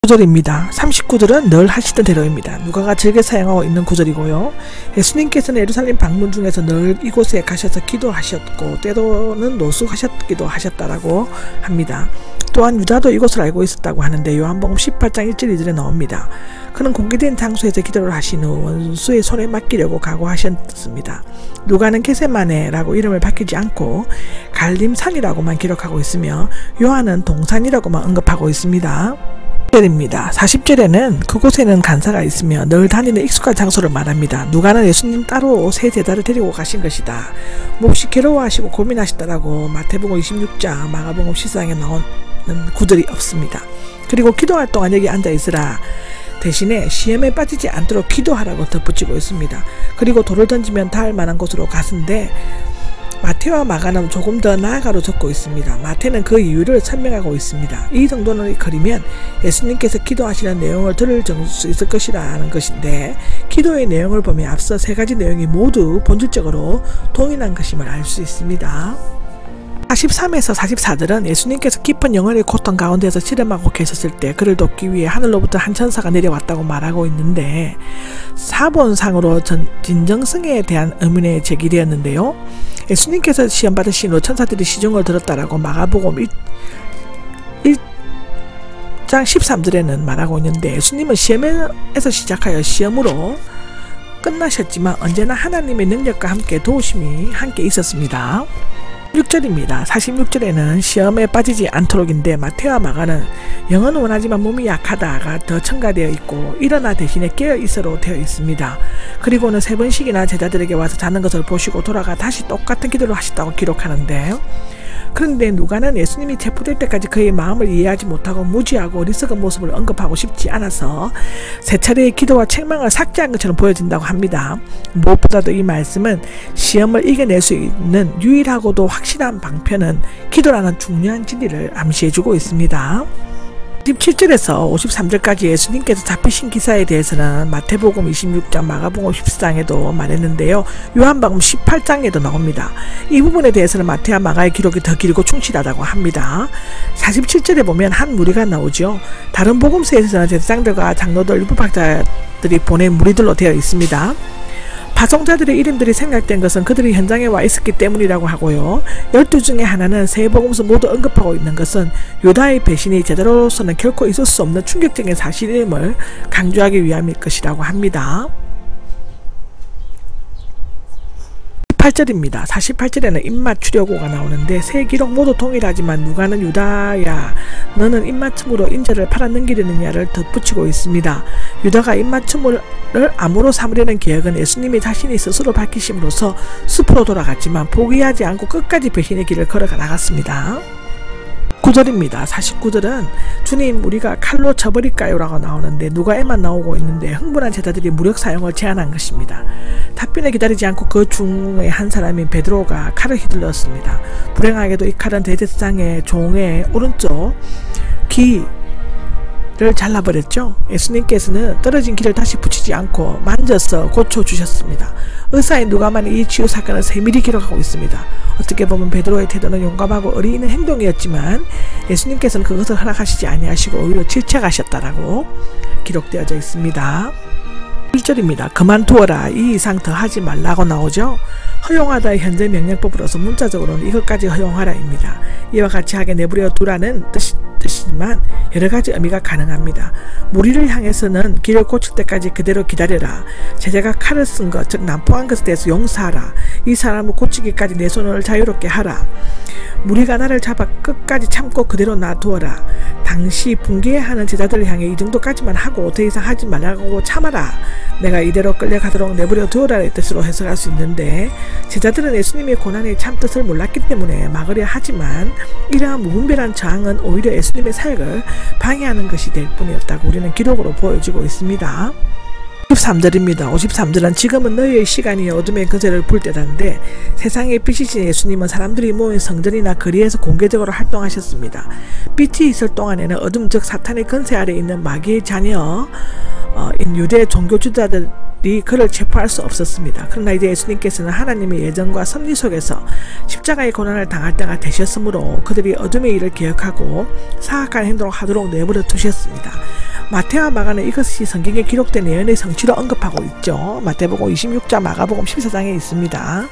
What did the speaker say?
구절입니다. 39절은 늘 하시던 대로입니다. 누가가 즐겨 사용하고 있는 구절이고요. 예수님께서는 예루살렘 방문 중에서 늘 이곳에 가셔서 기도하셨고 때로는 노숙하셨기도 하셨다라고 합니다. 또한 유다도 이곳을 알고 있었다고 하는데 요한복음 18장 1절 2절에 나옵니다. 그는 공개된 장소에서 기도를 하신 후 원수의 손에 맡기려고 각오하셨습니다. 누가는 겟세마네라고 이름을 밝히지 않고 갈림산이라고만 기록하고 있으며 요한은 동산이라고만 언급하고 있습니다. 40절에는 그곳에는 간사가 있으며 늘 다니는 익숙한 장소를 말합니다. 누가는 예수님 따로 새 제자를 데리고 가신 것이다. 몹시 괴로워하시고 고민하시더라고 마태복음 26장 마가복음 14장에 나오는 구절이 없습니다. 그리고 기도할 동안 여기 앉아있으라 대신에 시험에 빠지지 않도록 기도하라고 덧붙이고 있습니다. 그리고 돌을 던지면 닿을 만한 곳으로 갔는데 마태와 마가는 조금 더 나아가로 적고 있습니다. 마태는 그 이유를 설명하고 있습니다. 이 정도는 거리면 예수님께서 기도하시는 내용을 들을 수 있을 것이라는 것인데 기도의 내용을 보면 앞서 세 가지 내용이 모두 본질적으로 동일한 것임을 알 수 있습니다. 43에서 44절은 예수님께서 깊은 영혼의 고통 가운데서 씨름하고 계셨을 때 그를 돕기 위해 하늘로부터 한 천사가 내려왔다고 말하고 있는데 사본상으로 진정성에 대한 의문이 제기되었는데요. 예수님께서 시험 받으신 후 천사들이 시중을 들었다라고 마가복음 1장 13절에는 말하고 있는데 예수님은 시험에서 시작하여 시험으로 끝나셨지만 언제나 하나님의 능력과 함께 도우심이 함께 있었습니다. 6절입니다. 46절에는 시험에 빠지지 않도록인데 마태와 마가는 영은 원하지만 몸이 약하다가 더 첨가되어 있고 일어나 대신에 깨어있어로 되어 있습니다. 그리고는 3번씩이나 제자들에게 와서 자는 것을 보시고 돌아가 다시 똑같은 기도를 하셨다고 기록하는데 그런데 누가는 예수님이 체포될 때까지 그의 마음을 이해하지 못하고 무지하고 어리석은 모습을 언급하고 싶지 않아서 세 차례의 기도와 책망을 삭제한 것처럼 보여진다고 합니다. 무엇보다도 이 말씀은 시험을 이겨낼 수 있는 유일하고도 확실한 방편은 기도라는 중요한 진리를 암시해주고 있습니다. 17절에서 53절까지 예수님께서 잡히신 기사에 대해서는 마태복음 26장 마가복음 14장에도 말했는데요. 요한복음 18장에도 나옵니다. 이 부분에 대해서는 마태와 마가의 기록이 더 길고 충실하다고 합니다. 47절에 보면 한 무리가 나오죠. 다른 복음서에서는 제사장들과 장로들 일부 박자들이 보낸 무리들로 되어 있습니다. 파송자들의 이름들이 생략된 것은 그들이 현장에 와 있었기 때문이라고 하고요. 12 중에 하나는 세 복음서 모두 언급하고 있는 것은 유다의 배신이 제자로서는 결코 있을 수 없는 충격적인 사실임을 강조하기 위함일 것이라고 합니다. 48절입니다. 48절에는 입맞추려고가 나오는데 세 기록 모두 동일하지만 누가는 유다야 너는 입맞춤으로 인자를 팔아넘기려느냐를 덧붙이고 있습니다. 유다가 입맞춤을 암으로 삼으려는 계획은 예수님이 자신이 스스로 밝히심으로써 숲으로 돌아갔지만 포기하지 않고 끝까지 배신의 길을 걸어가 나갔습니다. 49절입니다. 49절은 주님 우리가 칼로 쳐버릴까요? 라고 나오는데 누가에만 나오고 있는데 흥분한 제자들이 무력 사용을 제안한 것입니다. 답변을 기다리지 않고 그 중에 한 사람인 베드로가 칼을 휘둘렀습니다. 불행하게도 이 칼은 대제사장의 종의 오른쪽 귀를 잘라버렸죠. 예수님께서는 떨어진 귀를 다시 붙이지 않고 만져서 고쳐주셨습니다. 의사인 누가만 이 치유 사건을 세밀히 기록하고 있습니다. 어떻게 보면 베드로의 태도는 용감하고 어리 있는 행동이었지만 예수님께서는 그것을 허락하시지 아니하시고 오히려 질책하셨다라고 기록되어져 있습니다. 1절입니다. 그만두어라. 이 이상 더 하지 말라고 나오죠. 허용하다의 현재 명령법으로서 문자적으로는 이것까지 허용하라입니다. 이와 같이 하게 내버려 두라는 뜻이지만 여러가지 의미가 가능합니다. 무리를 향해서는 길을 고칠 때까지 그대로 기다려라. 제자가 칼을 쓴 것, 즉 난폭한 것에 대해서 용서하라. 이 사람을 고치기까지 내 손을 자유롭게 하라. 무리가 나를 잡아 끝까지 참고 그대로 놔두어라. 당시 붕괴하는 제자들을 향해 이 정도까지만 하고 더 이상 하지 말라고 참아라. 내가 이대로 끌려가도록 내버려 두어라의 뜻으로 해석할 수 있는데 제자들은 예수님의 고난의 참뜻을 몰랐기 때문에 막으려 하지만 이러한 무분별한 저항은 오히려 예수님의 사역을 방해하는 것이 될 뿐이었다고 우리는 기록으로 보여주고 있습니다. 53절입니다. 53절은 지금은 너희의 시간이 어둠의 거제를 불 때다는데 세상의 빛이신 예수님은 사람들이 모인 성전이나 거리에서 공개적으로 활동하셨습니다. 빛이 있을 동안에는 어둠 즉 사탄의 건세 아래 있는 마귀의 자녀인 유대 종교주자들이 그를 체포할 수 없었습니다. 그러나 이제 예수님께서는 하나님의 예정과 섭리 속에서 십자가의 고난을 당할 때가 되셨으므로 그들이 어둠의 일을 기억하고 사악한 행동을 하도록 내버려 두셨습니다. 마태와 마가는 이것이 성경에 기록된 예언의 성취로 언급하고 있죠. 마태복음 26장, 마가복음 14장에 있습니다.